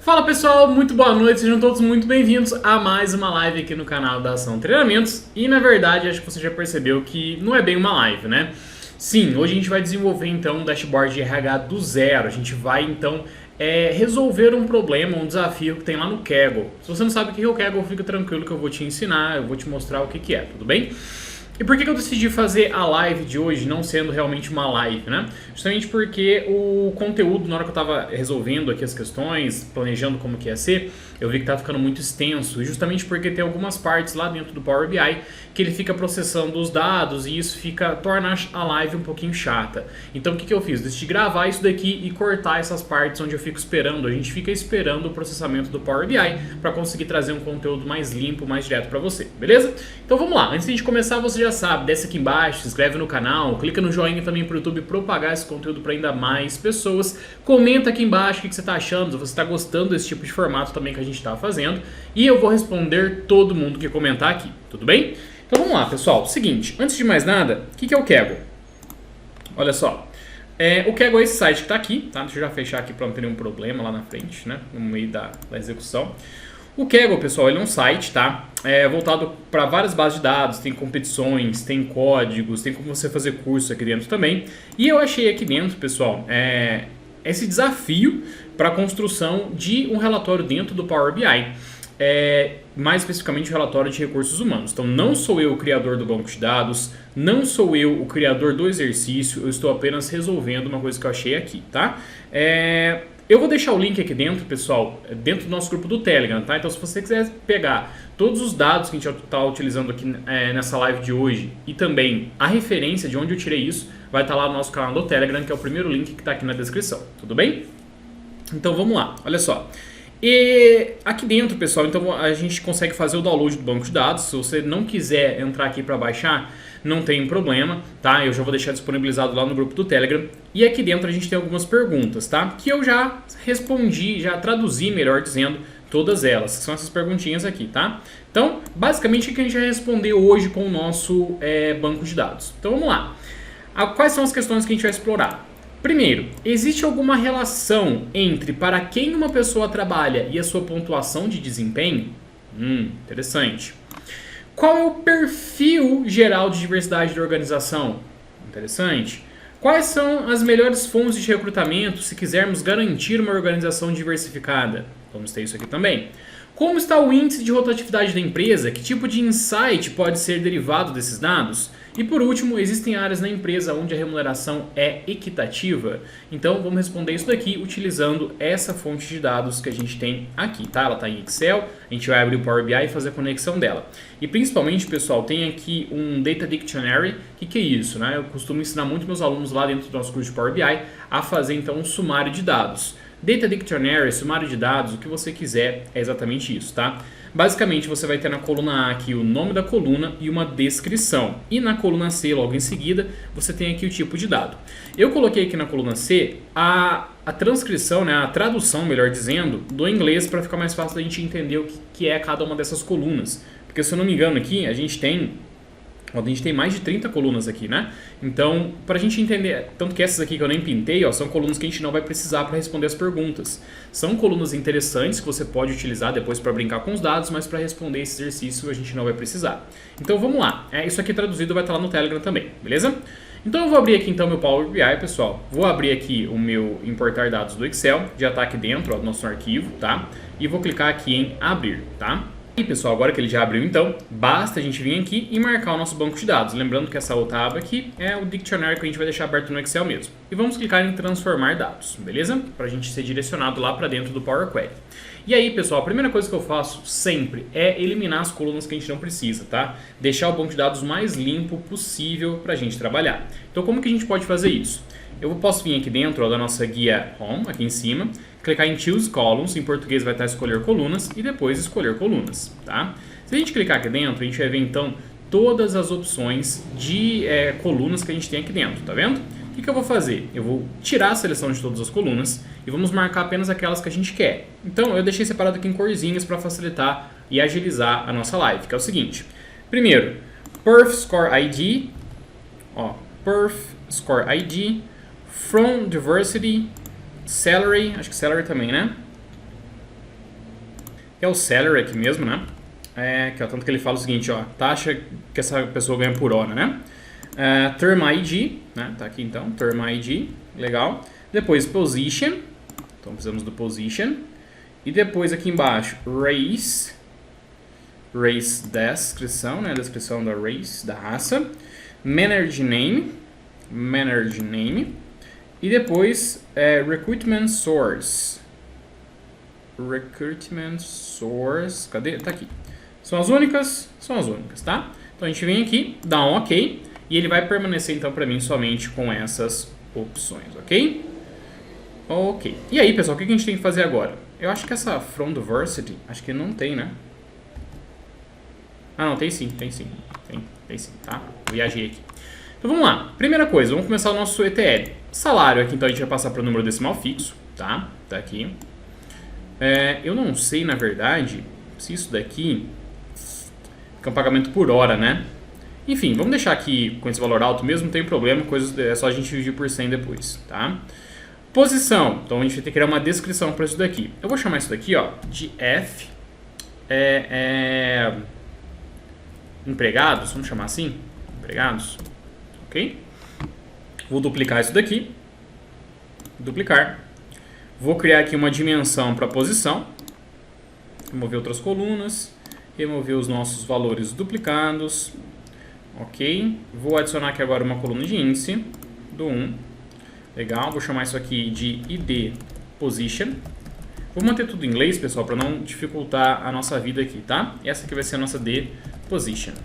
Fala pessoal, muito boa noite, sejam todos muito bem-vindos a mais uma live aqui no canal da Ação Treinamentos. E na verdade, acho que você já percebeu que não é bem uma live, né? Sim, hoje a gente vai desenvolver então um dashboard de RH do zero. A gente vai então resolver um problema, um desafio que tem lá no Kaggle. Se você não sabe o que é o Kaggle, fica tranquilo que eu vou te ensinar, eu vou te mostrar o que é, tudo bem? E por que eu decidi fazer a live de hoje não sendo realmente uma live, né? Justamente porque o conteúdo, na hora que eu estava resolvendo aqui as questões, planejando como que ia ser, eu vi que estava ficando muito extenso, e justamente porque tem algumas partes lá dentro do Power BI que ele fica processando os dados e isso torna a live um pouquinho chata. Então o que eu fiz? Decidi gravar isso daqui e cortar essas partes onde eu fico esperando, a gente fica esperando o processamento do Power BI para conseguir trazer um conteúdo mais limpo, mais direto para você, beleza? Então vamos lá, antes de a gente começar, você já sabe, desce aqui embaixo, se inscreve no canal, clica no joinha também pro YouTube propagar esse conteúdo para ainda mais pessoas. Comenta aqui embaixo o que você está achando, se você está gostando desse tipo de formato também que a gente está fazendo. E eu vou responder todo mundo que comentar aqui, tudo bem? Então vamos lá, pessoal. Seguinte, antes de mais nada, o que é o Kaggle? Olha só, o Kaggle é esse site que está aqui, tá? Deixa eu já fechar aqui para não ter nenhum problema lá na frente, né? No meio da execução. O Kaggle, pessoal, ele é um site, tá? Voltado para várias bases de dados, tem competições, tem códigos, tem como você fazer curso aqui dentro também. E eu achei aqui dentro, pessoal, esse desafio para a construção de um relatório dentro do Power BI. Mais especificamente o relatório de recursos humanos. Então não sou eu o criador do banco de dados, não sou eu o criador do exercício, eu estou apenas resolvendo uma coisa que eu achei aqui, tá? Eu vou deixar o link aqui dentro, pessoal, dentro do nosso grupo do Telegram, tá? Então se você quiser pegar todos os dados que a gente está utilizando aqui nessa live de hoje e também a referência de onde eu tirei isso, vai estar lá no nosso canal do Telegram, que é o primeiro link que está aqui na descrição, tudo bem? Então vamos lá, olha só. E aqui dentro, pessoal, então a gente consegue fazer o download do banco de dados. Se você não quiser entrar aqui para baixar, não tem problema, tá? Eu já vou deixar disponibilizado lá no grupo do Telegram. E aqui dentro a gente tem algumas perguntas, tá? Que eu já respondi, já traduzi, melhor dizendo, todas elas. Que são essas perguntinhas aqui, tá? Então, basicamente, o que a gente vai responder hoje com o nosso banco de dados. Então, vamos lá. Quais são as questões que a gente vai explorar? Primeiro, existe alguma relação entre para quem uma pessoa trabalha e a sua pontuação de desempenho? Interessante. Qual é o perfil geral de diversidade da organização? Interessante. Quais são as melhores fontes de recrutamento se quisermos garantir uma organização diversificada? Vamos ter isso aqui também. Como está o índice de rotatividade da empresa? Que tipo de insight pode ser derivado desses dados? E por último, existem áreas na empresa onde a remuneração é equitativa? Então vamos responder isso daqui utilizando essa fonte de dados que a gente tem aqui, tá? Ela está em Excel, a gente vai abrir o Power BI e fazer a conexão dela. E principalmente, pessoal, tem aqui um Data Dictionary. O que é isso, né? Eu costumo ensinar muito meus alunos lá dentro do nosso curso de Power BI a fazer então um sumário de dados. Data Dictionary, sumário de dados, o que você quiser, é exatamente isso, tá? Basicamente, você vai ter na coluna A aqui o nome da coluna e uma descrição. E na coluna C, logo em seguida, você tem aqui o tipo de dado. Eu coloquei aqui na coluna C a transcrição, né, a tradução, melhor dizendo, do inglês para ficar mais fácil da gente entender o que é cada uma dessas colunas. Porque, se eu não me engano, aqui a gente tem mais de 30 colunas aqui, né? Então, para a gente entender, tanto que essas aqui que eu nem pintei, são colunas que a gente não vai precisar para responder as perguntas. São colunas interessantes que você pode utilizar depois para brincar com os dados, mas para responder esse exercício a gente não vai precisar. Então, vamos lá. Isso aqui traduzido vai estar lá no Telegram também, beleza? Então, eu vou abrir aqui então meu Power BI, pessoal. Vou abrir aqui o meu importar dados do Excel, já está aqui dentro do nosso arquivo, tá? E vou clicar aqui em abrir, tá? E pessoal, agora que ele já abriu então, basta a gente vir aqui e marcar o nosso banco de dados. Lembrando que essa outra aba aqui é o Dictionary que a gente vai deixar aberto no Excel mesmo. E vamos clicar em transformar dados, beleza? Para a gente ser direcionado lá para dentro do Power Query. E aí, pessoal, a primeira coisa que eu faço sempre é eliminar as colunas que a gente não precisa, tá? Deixar o banco de dados mais limpo possível para a gente trabalhar. Então, como que a gente pode fazer isso? Eu posso vir aqui dentro da nossa guia Home, aqui em cima, clicar em Choose Columns, em português vai estar escolher colunas, e depois escolher colunas, tá? Se a gente clicar aqui dentro, a gente vai ver então todas as opções de colunas que a gente tem aqui dentro, tá vendo? O que eu vou fazer? Eu vou tirar a seleção de todas as colunas e vamos marcar apenas aquelas que a gente quer. Então eu deixei separado aqui em corzinhas para facilitar e agilizar a nossa live, que é o seguinte. Primeiro, Perf Score ID, Perf Score ID, From Diversity, Salary, acho que Salary também, né? que é o salary aqui mesmo, né? Que é tanto que ele fala o seguinte, ó, taxa que essa pessoa ganha por hora, né? Term ID, né? Tá aqui então, term ID, legal. Depois position, então precisamos do position. E depois aqui embaixo, race descrição, né? Descrição da race, da raça. Manager name. E depois, recruitment source. Cadê? Tá aqui. São as únicas, tá? Então a gente vem aqui, dá um OK, e ele vai permanecer então para mim somente com essas opções, ok? Ok. E aí, pessoal, o que a gente tem que fazer agora? Eu acho que essa from diversity, acho que não tem, né? Ah, não, tem sim, tem sim, tá? Viajei aqui. Então vamos lá. Primeira coisa, vamos começar o nosso ETL. Salário aqui, então a gente vai passar para o número decimal fixo, tá? Tá aqui. Eu não sei, na verdade, se isso daqui é um pagamento por hora, né? Enfim, vamos deixar aqui com esse valor alto mesmo, não tem problema, é só a gente dividir por 100 depois, tá? Posição, então a gente vai ter que criar uma descrição para isso daqui. Eu vou chamar isso daqui, ó, de F, empregados, vamos chamar assim, empregados, ok? Vou duplicar isso daqui, duplicar. Vou criar aqui uma dimensão para posição, remover outras colunas, remover os nossos valores duplicados, ok? Vou adicionar aqui agora uma coluna de índice do 1, legal, vou chamar isso aqui de ID Position. Vou manter tudo em inglês, pessoal, para não dificultar a nossa vida aqui, tá? Essa aqui vai ser a nossa D Position.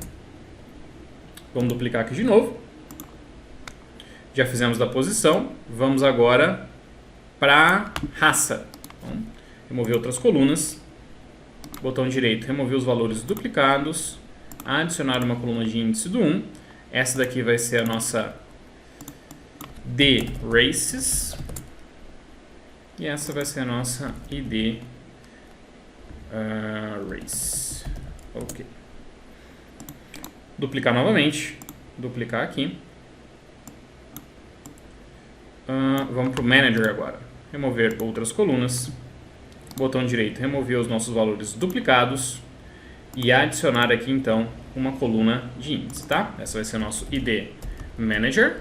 Vamos duplicar aqui de novo. Já fizemos da posição, vamos agora para raça. Então, remover outras colunas. Botão direito, remover os valores duplicados. Adicionar uma coluna de índice do 1. Essa daqui vai ser a nossa D Races. E essa vai ser a nossa ID Race. Ok. Duplicar novamente. Duplicar aqui. Vamos para o Manager agora. Remover outras colunas. Botão direito, remover os nossos valores duplicados. E adicionar aqui então uma coluna de índice, tá? Essa vai ser o nosso ID Manager.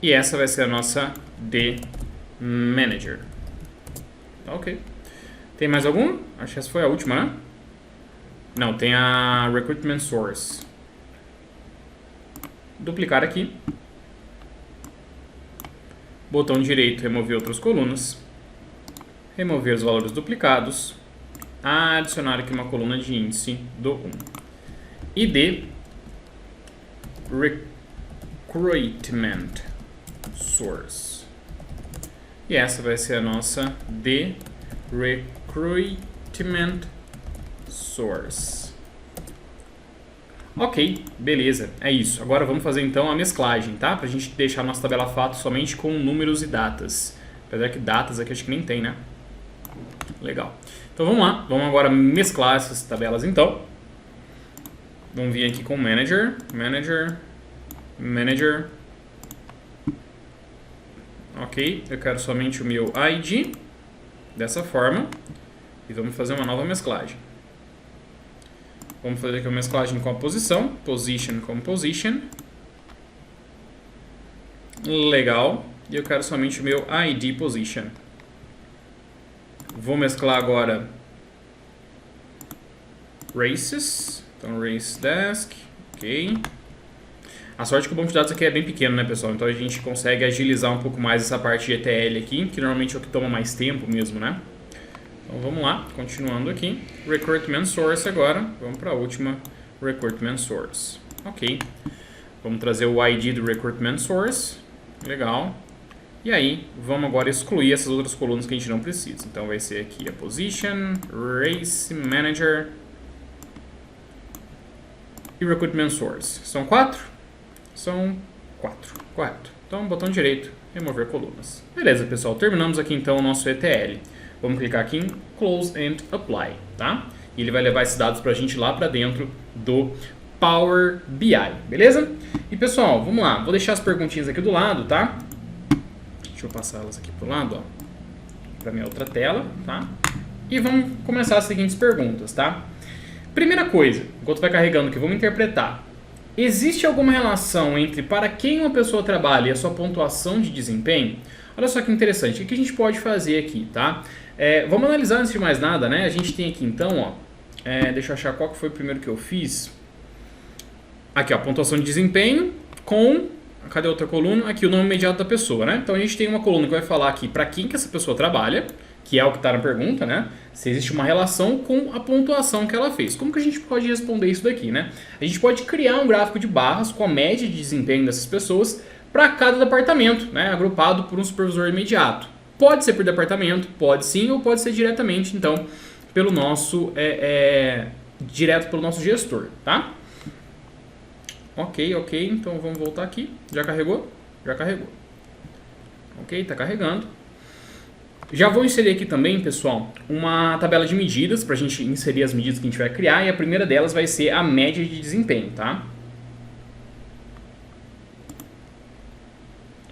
E essa vai ser a nossa D Manager. Ok. Tem mais algum? Acho que essa foi a última, né? Não, tem a Recruitment Source. Duplicar aqui. Botão direito, remover outras colunas. Remover os valores duplicados. Adicionar aqui uma coluna de índice do 1. ID Recruitment Source. E essa vai ser a nossa D Recruitment Source. Ok, beleza, é isso. Agora vamos fazer então a mesclagem, tá? Pra gente deixar a nossa tabela fato somente com números e datas. Apesar que datas aqui acho que nem tem, né? Legal. Então vamos lá, vamos agora mesclar essas tabelas então. Vamos vir aqui com Manager. Ok, eu quero somente o meu ID, dessa forma. E vamos fazer uma nova mesclagem. Vamos fazer aqui uma mesclagem com a posição. Position com position. Legal. E eu quero somente o meu ID position. Vou mesclar agora races. Então, race desk. Ok. A sorte é que o banco de dados aqui é bem pequeno, né, pessoal? Então a gente consegue agilizar um pouco mais essa parte de ETL aqui, que normalmente é o que toma mais tempo mesmo, né? Então vamos lá, continuando aqui. Recruitment Source agora. Vamos para a última Recruitment Source. Ok. Vamos trazer o ID do Recruitment Source. Legal. E aí, vamos agora excluir essas outras colunas que a gente não precisa. Então vai ser aqui a Position, Race Manager e Recruitment Source. São 4? São 4, correto. Então, botão direito, remover colunas. Beleza, pessoal. Terminamos aqui então o nosso ETL. Vamos clicar aqui em Close and Apply, tá? E ele vai levar esses dados pra gente lá pra dentro do Power BI, beleza? E pessoal, vamos lá. Vou deixar as perguntinhas aqui do lado, tá? Deixa eu passar elas aqui pro lado, ó. Pra minha outra tela, tá? e vamos começar as seguintes perguntas, tá? Primeira coisa, enquanto vai carregando aqui, vamos interpretar. Existe alguma relação entre para quem uma pessoa trabalha e a sua pontuação de desempenho? Olha só que interessante, o que a gente pode fazer aqui, tá? Vamos analisar antes de mais nada, né? A gente tem aqui então, ó, deixa eu achar qual que foi o primeiro que eu fiz. Aqui, ó, pontuação de desempenho com, cadê a outra coluna? Aqui o nome imediato da pessoa, né? Então a gente tem uma coluna que vai falar aqui para quem que essa pessoa trabalha, que é o que está na pergunta, né? Se existe uma relação com a pontuação que ela fez. Como que a gente pode responder isso daqui, né? A gente pode criar um gráfico de barras com a média de desempenho dessas pessoas para cada departamento, né? Agrupado por um supervisor imediato. Pode ser por departamento, pode sim, ou pode ser diretamente, então, pelo nosso, direto pelo nosso gestor, tá? Ok, então vamos voltar aqui. Já carregou? Já carregou. Ok, tá carregando. Já vou inserir aqui também, pessoal, uma tabela de medidas para a gente inserir as medidas que a gente vai criar, e a primeira delas vai ser a média de desempenho, tá?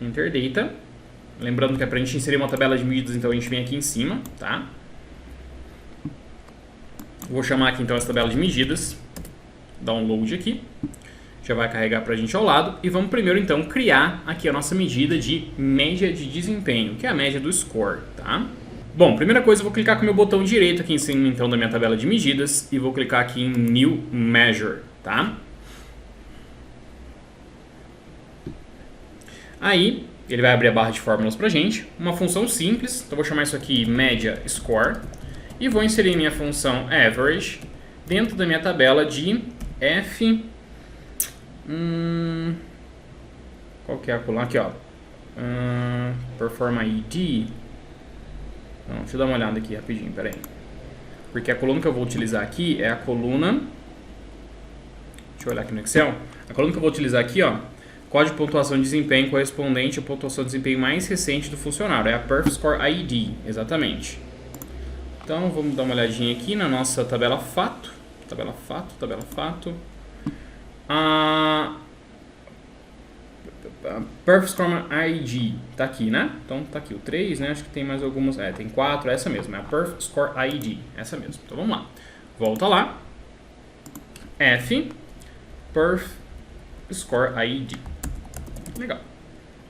Enter Data. Lembrando que é para a gente inserir uma tabela de medidas, então a gente vem aqui em cima, tá? Vou chamar aqui então essa tabela de medidas, download aqui. Já vai carregar para a gente ao lado, e vamos primeiro então criar aqui a nossa medida de média de desempenho, que é a média do score, tá? Bom, primeira coisa, eu vou clicar com o meu botão direito aqui em cima então da minha tabela de medidas e vou clicar aqui em New Measure, tá? Aí, ele vai abrir a barra de fórmulas pra gente, uma função simples, então eu vou chamar isso aqui média score, e vou inserir minha função average dentro da minha tabela de F... qual que é a coluna? Aqui, ó. Perform ID. Não, deixa eu dar uma olhada aqui rapidinho, peraí. Porque a coluna que eu vou utilizar aqui é a coluna... Deixa eu olhar aqui no Excel. A coluna que eu vou utilizar aqui, ó, código de pontuação de desempenho correspondente à pontuação de desempenho mais recente do funcionário. É a Perf Score ID, exatamente. Então, vamos dar uma olhadinha aqui na nossa tabela fato. Tabela fato. A Perf Score ID tá aqui, né? Então tá aqui o 3, né? Acho que tem mais algumas. Tem 4, é essa mesmo, é a Perf Score ID, essa mesmo. Então vamos lá. Volta lá. F Perf Score ID. Legal.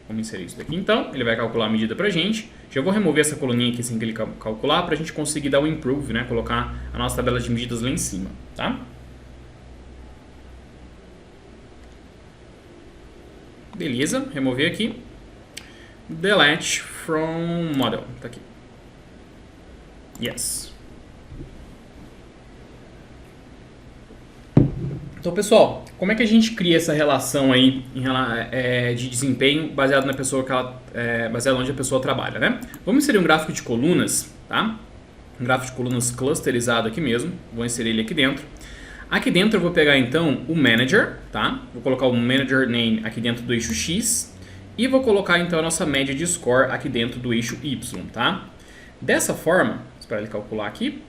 Vamos inserir isso daqui então. Ele vai calcular a medida pra gente. Já vou remover essa coluninha aqui sem que ele calcular pra gente conseguir dar o improve, né? Colocar a nossa tabela de medidas lá em cima, tá? Beleza, remover aqui. Delete from model. Tá aqui. Yes. Então, pessoal, como é que a gente cria essa relação aí de desempenho baseado na pessoa baseado onde a pessoa trabalha, né? Vamos inserir um gráfico de colunas, tá? Um gráfico de colunas clusterizado aqui mesmo. Vou inserir ele aqui dentro. Aqui dentro eu vou pegar então o Manager, tá? Vou colocar o Manager Name aqui dentro do eixo X e vou colocar então a nossa média de score aqui dentro do eixo Y, tá? Dessa forma, esperar ele calcular aqui.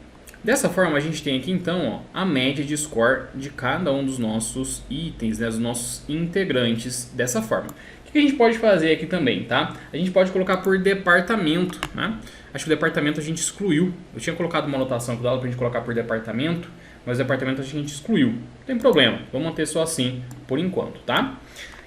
Dessa forma a gente tem aqui então, ó, a média de score de cada um dos nossos itens, né, dos nossos integrantes dessa forma. O que a gente pode fazer aqui também, tá? A gente pode colocar por departamento, né? Acho que o departamento a gente excluiu. Eu tinha colocado uma anotação que dava pra gente colocar por departamento, mas o departamento a gente excluiu. Não tem problema, vamos manter só assim por enquanto, tá?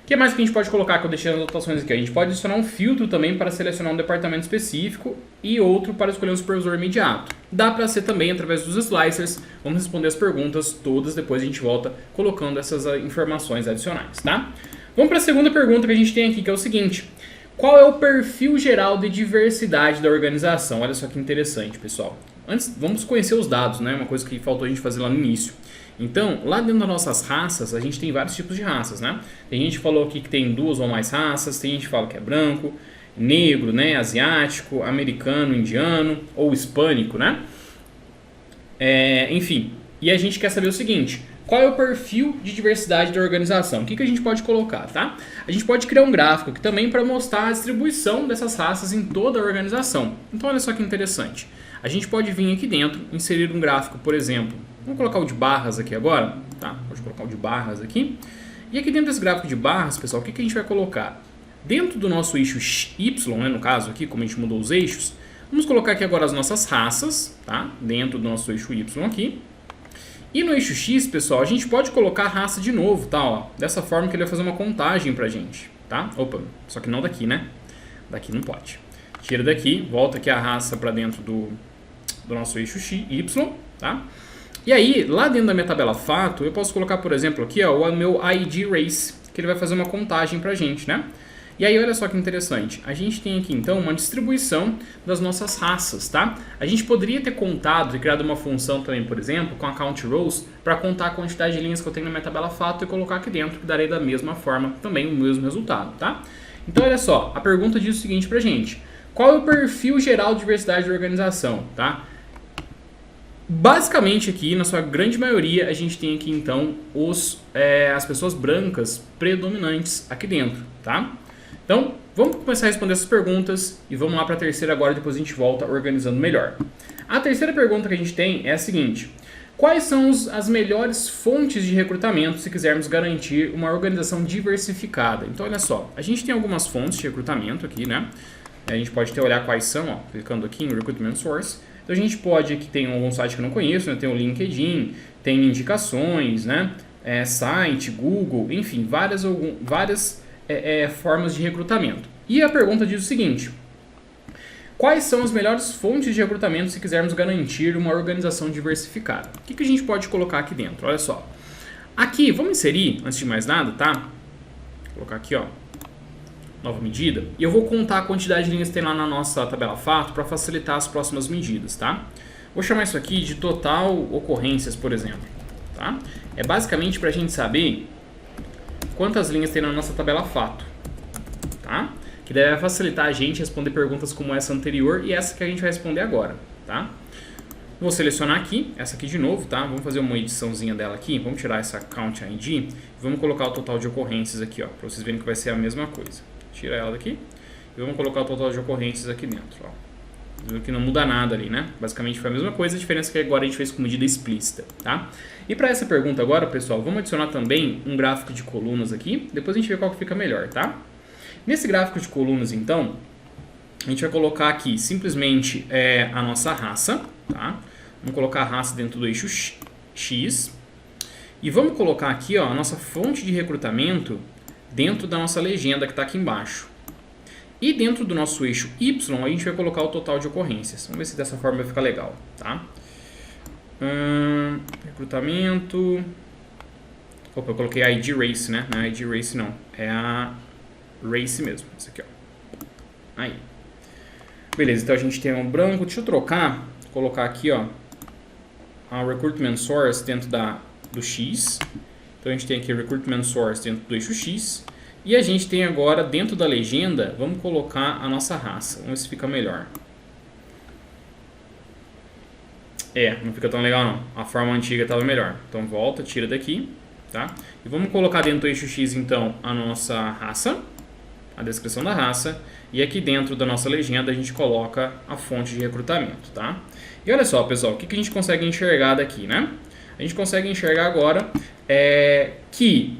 O que mais que a gente pode colocar que eu deixei as anotações aqui? A gente pode adicionar um filtro também para selecionar um departamento específico e outro para escolher um supervisor imediato. Dá para ser também através dos slicers. Vamos responder as perguntas todas, depois a gente volta colocando essas informações adicionais, tá? Vamos para a segunda pergunta que a gente tem aqui, que é o seguinte: qual é o perfil geral de diversidade da organização? Olha só que interessante, pessoal. Antes, vamos conhecer os dados, né? Uma coisa que faltou a gente fazer lá no início. Então, lá dentro das nossas raças, a gente tem vários tipos de raças, né? Tem gente que falou aqui que tem 2 ou mais raças, tem gente que fala que é branco, negro, né? Asiático, americano, indiano ou hispânico, né? Enfim, e a gente quer saber o seguinte: qual é o perfil de diversidade da organização? O que a gente pode colocar, tá? A gente pode criar um gráfico aqui também para mostrar a distribuição dessas raças em toda a organização. Então, olha só que interessante. A gente pode vir aqui dentro, inserir um gráfico, por exemplo. Vamos colocar o de barras aqui agora, tá? Vou colocar o de barras aqui. E aqui dentro desse gráfico de barras, pessoal, o que a gente vai colocar? Dentro do nosso eixo Y, né, no caso aqui, como a gente mudou os eixos, Vamos colocar aqui agora as nossas raças, tá? Dentro do nosso eixo Y aqui. E no eixo X, pessoal, a gente pode colocar a raça de novo, tá? Ó, dessa forma que ele vai fazer uma contagem pra gente, tá? Opa, só que não daqui, né? Daqui não pode. Tira daqui, volta aqui a raça pra dentro do nosso eixo Y, tá? E aí, lá dentro da minha tabela fato, eu posso colocar, por exemplo, aqui, ó, o meu ID Race, que ele vai fazer uma contagem pra gente, né? E aí, olha só que interessante. A gente tem aqui, então, uma distribuição das nossas raças, tá? A gente poderia ter contado e criado uma função também, por exemplo, com a Count Rows, para contar a quantidade de linhas que eu tenho na minha tabela fato e colocar aqui dentro, que daria da mesma forma também o mesmo resultado, tá? Então, olha só, a pergunta diz o seguinte pra gente. Qual é o perfil geral de diversidade de organização, tá? Basicamente aqui, na sua grande maioria, a gente tem aqui, então, as pessoas brancas predominantes aqui dentro, tá? Então, vamos começar a responder essas perguntas e vamos lá para a terceira agora, depois a gente volta organizando melhor. A terceira pergunta que a gente tem é a seguinte. Quais são as melhores fontes de recrutamento se quisermos garantir uma organização diversificada? Então, olha só, a gente tem algumas fontes de recrutamento aqui, né? A gente pode até olhar quais são, ó, clicando aqui em Recruitment Source. Então, a gente pode, aqui tem algum site que eu não conheço, né? Tem o LinkedIn, tem indicações, né? Site, Google, enfim, várias formas de recrutamento. E a pergunta diz o seguinte. Quais são as melhores fontes de recrutamento se quisermos garantir uma organização diversificada? O que a gente pode colocar aqui dentro? Olha só. Aqui, vamos inserir, antes de mais nada, tá? Vou colocar aqui, ó, nova medida. E eu vou contar a quantidade de linhas que tem lá na nossa tabela fato para facilitar as próximas medidas, tá? Vou chamar isso aqui de total ocorrências, por exemplo, tá? É basicamente para a gente saber quantas linhas tem na nossa tabela fato, tá? Que deve facilitar a gente responder perguntas como essa anterior e essa que a gente vai responder agora, tá? Vou selecionar aqui, essa aqui de novo, tá? Vamos fazer uma ediçãozinha dela aqui, vamos tirar essa Count ID e vamos colocar o total de ocorrências aqui, ó, para vocês verem que vai ser a mesma coisa. Tira ela daqui e vamos colocar o total de ocorrências aqui dentro, ó. Viu que não muda nada ali, né? Basicamente foi a mesma coisa, a diferença é que agora a gente fez com medida explícita, tá? E para essa pergunta agora, pessoal, vamos adicionar também um gráfico de colunas aqui, depois a gente vê qual que fica melhor, tá? Nesse gráfico de colunas, então, a gente vai colocar aqui simplesmente a nossa raça, tá? Vamos colocar a raça dentro do eixo X e vamos colocar aqui, ó, a nossa fonte de recrutamento dentro da nossa legenda que está aqui embaixo. E dentro do nosso eixo Y, a gente vai colocar o total de ocorrências. Vamos ver se dessa forma vai ficar legal, tá? Recrutamento. Opa, eu coloquei ID Race, né? Não é ID Race, não. É a Race mesmo. Essa aqui, ó. Aí. Beleza, então a gente tem um branco. Deixa eu trocar. Colocar aqui, ó, a Recruitment Source dentro do X. Então a gente tem aqui Recruitment Source dentro do eixo X. E a gente tem agora, dentro da legenda, vamos colocar a nossa raça. Vamos ver se fica melhor. Não fica tão legal não. A forma antiga estava melhor. Então volta, tira daqui, tá? E vamos colocar dentro do eixo X, então, a nossa raça, a descrição da raça. E aqui dentro da nossa legenda a gente coloca a fonte de recrutamento, tá? E olha só, pessoal, o que a gente consegue enxergar daqui, né? A gente consegue enxergar agora que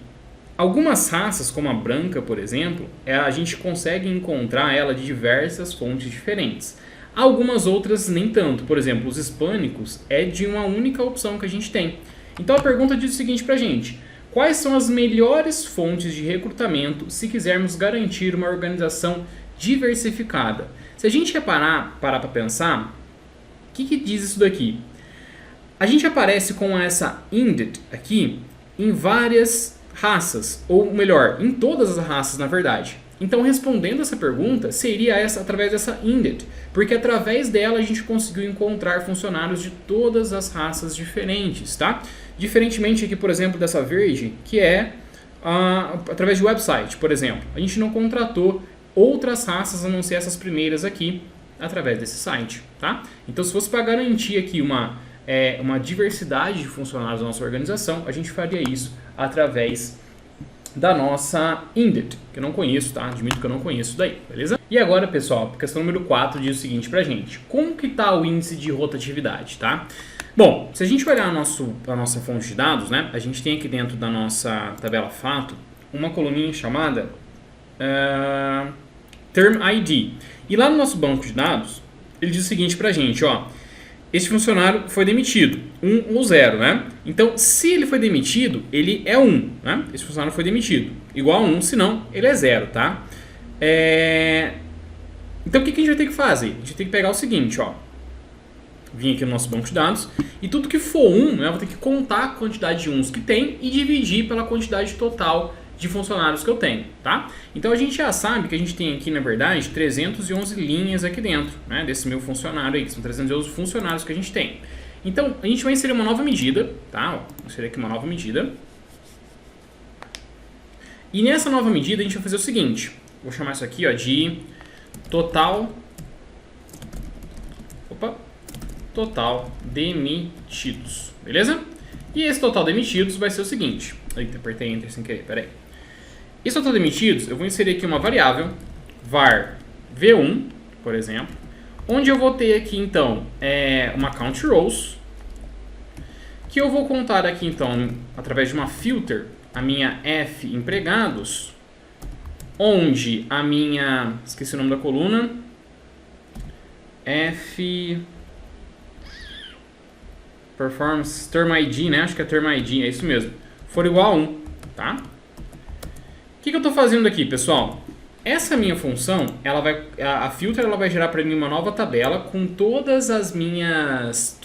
algumas raças, como a branca, por exemplo, a gente consegue encontrar ela de diversas fontes diferentes. Algumas outras nem tanto. Por exemplo, os hispânicos é de uma única opção que a gente tem. Então a pergunta diz o seguinte pra gente. Quais são as melhores fontes de recrutamento se quisermos garantir uma organização diversificada? Se a gente parar para pensar, o que diz isso daqui? A gente aparece com essa inded aqui em várias raças, ou melhor, em todas as raças, na verdade. Então, respondendo essa pergunta, seria através dessa inded, porque através dela a gente conseguiu encontrar funcionários de todas as raças diferentes, tá? Diferentemente aqui, por exemplo, dessa verde, que é através de website, por exemplo. A gente não contratou outras raças a não ser essas primeiras aqui, através desse site, tá? Então, se fosse para garantir aqui uma diversidade de funcionários da nossa organização, a gente faria isso através da nossa inded, que eu não conheço, tá? Admito que eu não conheço isso daí, beleza? E agora, pessoal, a questão número 4 diz o seguinte pra gente. Como que tá o índice de rotatividade, tá? Bom, se a gente olhar a nossa fonte de dados, né? A gente tem aqui dentro da nossa tabela fato uma coluninha chamada Term ID. E lá no nosso banco de dados, ele diz o seguinte pra gente, ó. Este funcionário foi demitido, 1 ou 0, né? Então, se ele foi demitido, ele é 1, né? Esse funcionário foi demitido, igual a 1, senão ele é 0, tá? Então, o que a gente vai ter que fazer? A gente tem que pegar o seguinte, ó. Vim aqui no nosso banco de dados e tudo que for 1, né, eu vou ter que contar a quantidade de 1s que tem e dividir pela quantidade total de funcionários que eu tenho, tá? Então a gente já sabe que a gente tem aqui, na verdade, 311 linhas aqui dentro, né, desse meu funcionário aí, que são 311 funcionários que a gente tem. Então a gente vai inserir uma nova medida, tá? Ó, vou inserir aqui uma nova medida. E nessa nova medida a gente vai fazer o seguinte, vou chamar isso aqui, ó, de total demitidos, beleza? E esse total demitidos vai ser o seguinte, eita, apertei Enter sem querer, peraí. Esse total demitidos, eu vou inserir aqui uma variável, var v1, por exemplo, onde eu vou ter aqui, então, uma count rows, que eu vou contar aqui, então, através de uma filter, a minha f empregados, onde a minha, esqueci o nome da coluna, f performance term ID, né? Acho que é term ID, é isso mesmo. For igual a 1, tá? O que eu estou fazendo aqui, pessoal? Essa minha função, a filter ela vai gerar para mim uma nova tabela com todas os meus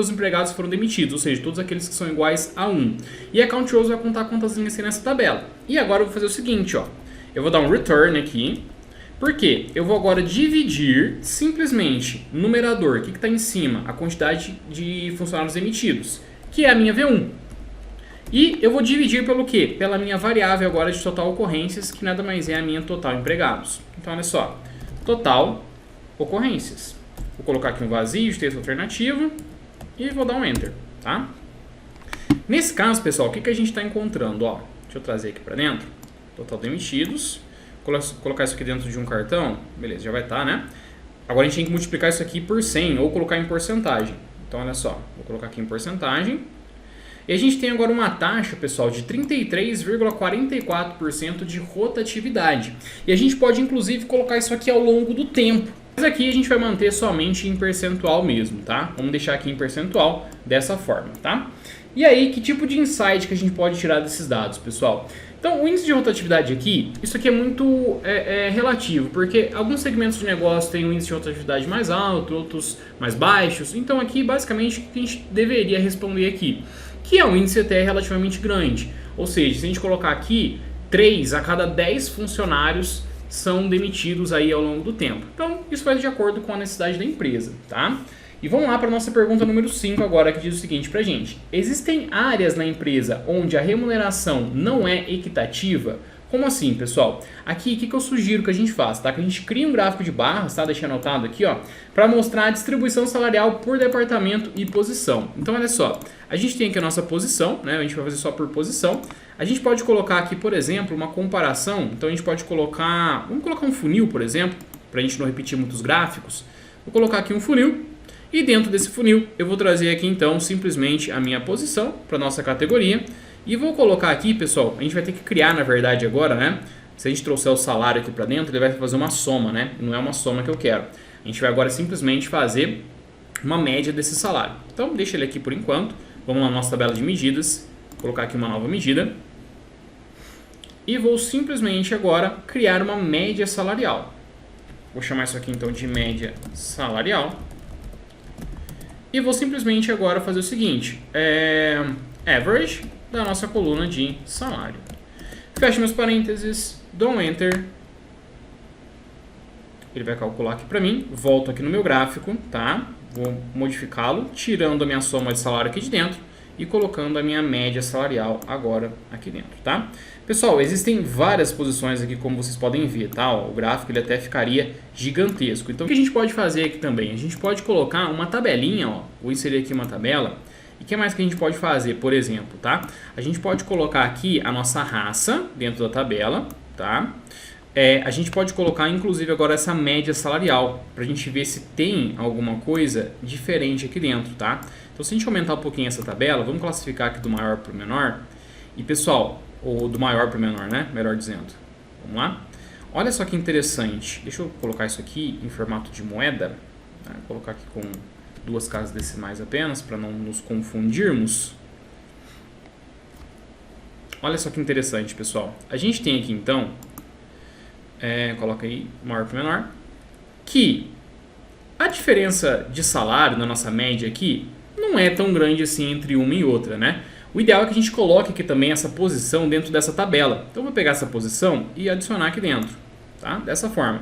empregados que foram demitidos, ou seja, todos aqueles que são iguais a 1. E a count rows vai contar quantas linhas tem nessa tabela. E agora eu vou fazer o seguinte, ó. Eu vou dar um return aqui. Por quê? Eu vou agora dividir simplesmente no numerador, o que está em cima, a quantidade de funcionários emitidos, que é a minha V1. E eu vou dividir pelo quê? Pela minha variável agora de total ocorrências, que nada mais é a minha total empregados. Então, olha só, total ocorrências. Vou colocar aqui um vazio de texto alternativo e vou dar um Enter, tá? Nesse caso, pessoal, o que a gente está encontrando? Ó, deixa eu trazer aqui para dentro. Total demitidos. Colocar isso aqui dentro de um cartão, beleza, já vai estar, né? Agora a gente tem que multiplicar isso aqui por 100 ou colocar em porcentagem. Então, olha só, vou colocar aqui em porcentagem. E a gente tem agora uma taxa, pessoal, de 33,44% de rotatividade. E a gente pode, inclusive, colocar isso aqui ao longo do tempo. Mas aqui a gente vai manter somente em percentual mesmo, tá? Vamos deixar aqui em percentual dessa forma, tá? E aí, que tipo de insight que a gente pode tirar desses dados, pessoal? Então, o índice de rotatividade aqui, isso aqui é muito relativo, porque alguns segmentos de negócio têm um índice de rotatividade mais alto, outros mais baixos. Então, aqui, basicamente, o que a gente deveria responder aqui, que é um índice até relativamente grande. Ou seja, se a gente colocar aqui, 3 a cada 10 funcionários são demitidos aí ao longo do tempo. Então, isso vai de acordo com a necessidade da empresa, tá? E vamos lá para a nossa pergunta número 5 agora, que diz o seguinte para a gente. Existem áreas na empresa onde a remuneração não é equitativa? Como assim, pessoal? Aqui, o que eu sugiro que a gente faça? Tá? Que a gente crie um gráfico de barras, tá? Deixei anotado aqui, ó, para mostrar a distribuição salarial por departamento e posição. Então, olha só, a gente tem aqui a nossa posição, né? A gente vai fazer só por posição. A gente pode colocar aqui, por exemplo, uma comparação. Então, a gente pode colocar, vamos colocar um funil, por exemplo, para a gente não repetir muitos gráficos. Vou colocar aqui um funil. E dentro desse funil, eu vou trazer aqui, então, simplesmente a minha posição para nossa categoria. E vou colocar aqui, pessoal, a gente vai ter que criar, na verdade, agora, né? Se a gente trouxer o salário aqui para dentro, ele vai fazer uma soma, né? Não é uma soma que eu quero. A gente vai agora simplesmente fazer uma média desse salário. Então, deixa ele aqui por enquanto. Vamos lá na nossa tabela de medidas. Vou colocar aqui uma nova medida. E vou simplesmente agora criar uma média salarial. Vou chamar isso aqui, então, de média salarial. E vou simplesmente agora fazer o seguinte, average da nossa coluna de salário. Fecho meus parênteses, dou um Enter. Ele vai calcular aqui para mim, volto aqui no meu gráfico, tá? Vou modificá-lo, tirando a minha soma de salário aqui de dentro e colocando a minha média salarial agora aqui dentro, tá? Pessoal, existem várias posições aqui, como vocês podem ver, tá? Ó, o gráfico ele até ficaria gigantesco. Então, o que a gente pode fazer aqui também? A gente pode colocar uma tabelinha, ó. Vou inserir aqui uma tabela. E o que mais que a gente pode fazer, por exemplo, tá? A gente pode colocar aqui a nossa raça dentro da tabela, tá? A gente pode colocar, inclusive, agora essa média salarial, para a gente ver se tem alguma coisa diferente aqui dentro, tá? Então, se a gente aumentar um pouquinho essa tabela, vamos classificar aqui do maior para o menor. E, pessoal, ou do maior para o menor, né? Melhor dizendo. Vamos lá? Olha só que interessante. Deixa eu colocar isso aqui em formato de moeda. Vou colocar aqui com 2 casas decimais apenas, para não nos confundirmos. Olha só que interessante, pessoal. A gente tem aqui, então, coloca aí maior para menor, que a diferença de salário na nossa média aqui não é tão grande assim entre uma e outra, né? O ideal é que a gente coloque aqui também essa posição dentro dessa tabela. Então eu vou pegar essa posição e adicionar aqui dentro, tá? Dessa forma.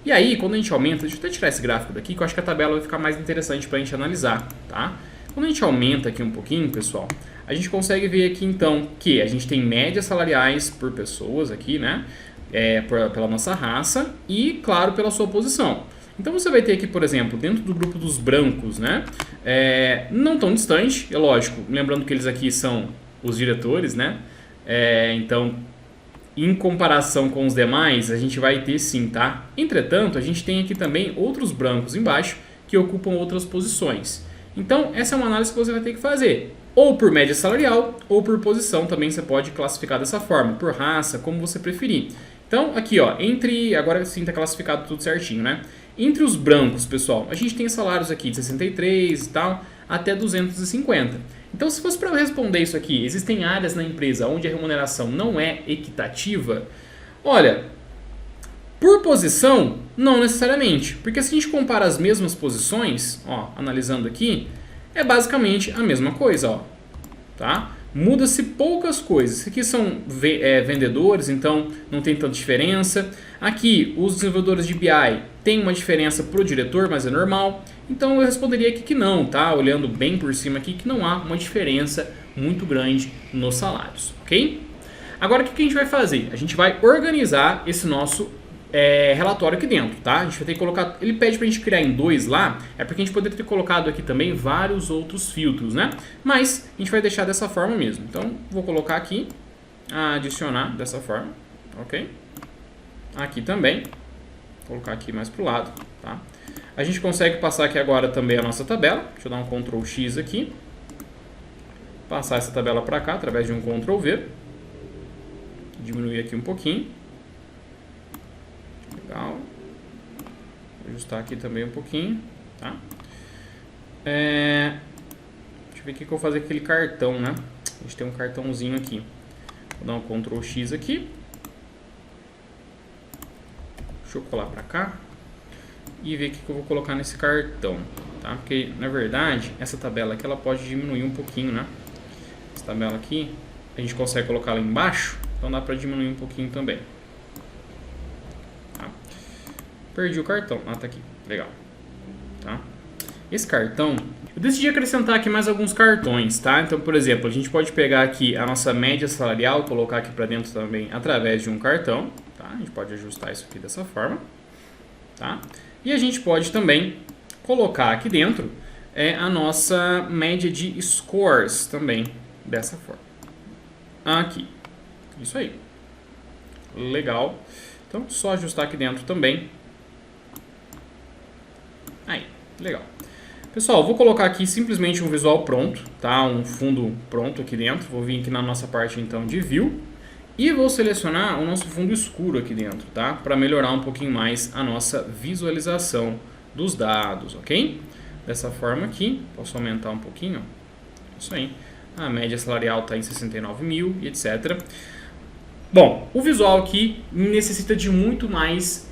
E aí, quando a gente aumenta, deixa eu até tirar esse gráfico daqui, que eu acho que a tabela vai ficar mais interessante para a gente analisar, tá? Quando a gente aumenta aqui um pouquinho, pessoal, a gente consegue ver aqui então que a gente tem médias salariais por pessoas aqui, né? Pela nossa raça e, claro, pela sua posição. Então você vai ter aqui, por exemplo, dentro do grupo dos brancos, né? Não tão distante, é lógico, lembrando que eles aqui são os diretores, né? Então, em comparação com os demais, a gente vai ter sim, tá? Entretanto, a gente tem aqui também outros brancos embaixo que ocupam outras posições. Então, essa é uma análise que você vai ter que fazer. Ou por média salarial, ou por posição, também você pode classificar dessa forma, por raça, como você preferir. Então, aqui, ó, agora sim está classificado tudo certinho, né? Entre os brancos, pessoal, a gente tem salários aqui de 63 e tal, até 250. Então, se fosse para eu responder isso aqui, existem áreas na empresa onde a remuneração não é equitativa? Olha, por posição, não necessariamente. Porque se a gente compara as mesmas posições, ó, analisando aqui, é basicamente a mesma coisa, ó, tá? Muda-se poucas coisas. Aqui são vendedores, então não tem tanta diferença. Aqui, os desenvolvedores de BI tem uma diferença para o diretor, mas é normal. Então eu responderia aqui que não, tá? Olhando bem por cima aqui, que não há uma diferença muito grande nos salários, ok? Agora o que a gente vai fazer? A gente vai organizar esse nosso relatório aqui dentro, tá? A gente vai ter que colocar, ele pede pra gente criar em 2 lá, é porque a gente poderia ter colocado aqui também vários outros filtros, né? Mas a gente vai deixar dessa forma mesmo. Então, vou colocar aqui, adicionar dessa forma, ok? Aqui também, vou colocar aqui mais pro lado, tá? A gente consegue passar aqui agora também a nossa tabela, deixa eu dar um Ctrl X aqui, passar essa tabela para cá através de um Ctrl V, diminuir aqui um pouquinho. Legal. Vou ajustar aqui também um pouquinho, tá? Deixa eu ver o que eu vou fazer com aquele cartão, né? A gente tem um cartãozinho aqui. Vou dar um Ctrl X aqui. Deixa eu colar pra cá. E ver o que eu vou colocar nesse cartão, tá? Porque, na verdade, essa tabela aqui, ela pode diminuir um pouquinho, né? Essa tabela aqui, a gente consegue colocar lá embaixo, então dá pra diminuir um pouquinho também. Perdi o cartão. Tá aqui. Legal. Tá? Esse cartão, eu decidi acrescentar aqui mais alguns cartões, tá? Então, por exemplo, a gente pode pegar aqui a nossa média salarial, colocar aqui para dentro também através de um cartão, tá? A gente pode ajustar isso aqui dessa forma, tá? E a gente pode também colocar aqui dentro a nossa média de scores também, dessa forma. Aqui. Isso aí. Legal. Então, só ajustar aqui dentro também. Aí, legal. Pessoal, vou colocar aqui simplesmente um visual pronto, tá? Um fundo pronto aqui dentro. Vou vir aqui na nossa parte então de View e vou selecionar o nosso fundo escuro aqui dentro, tá? Para melhorar um pouquinho mais a nossa visualização dos dados, ok? Dessa forma aqui, posso aumentar um pouquinho, isso aí. A média salarial está em 69 mil e etc. Bom, o visual aqui necessita de muito mais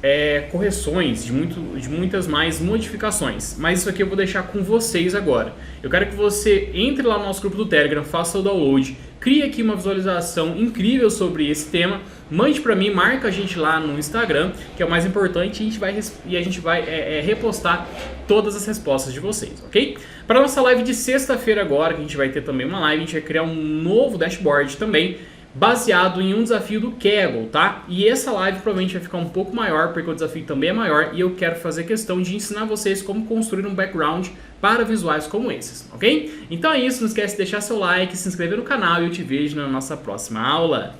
correções, de muitas mais modificações, mas isso aqui eu vou deixar com vocês agora. Eu quero que você entre lá no nosso grupo do Telegram, faça o download, crie aqui uma visualização incrível sobre esse tema, mande para mim, marca a gente lá no Instagram, que é o mais importante, e a gente vai repostar todas as respostas de vocês, ok? Para a nossa live de sexta-feira agora, que a gente vai ter também uma live, a gente vai criar um novo dashboard também, baseado em um desafio do Kaggle, tá? E essa live provavelmente vai ficar um pouco maior, porque o desafio também é maior e eu quero fazer questão de ensinar vocês como construir um background para visuais como esses, ok? Então é isso, não esquece de deixar seu like, se inscrever no canal e eu te vejo na nossa próxima aula.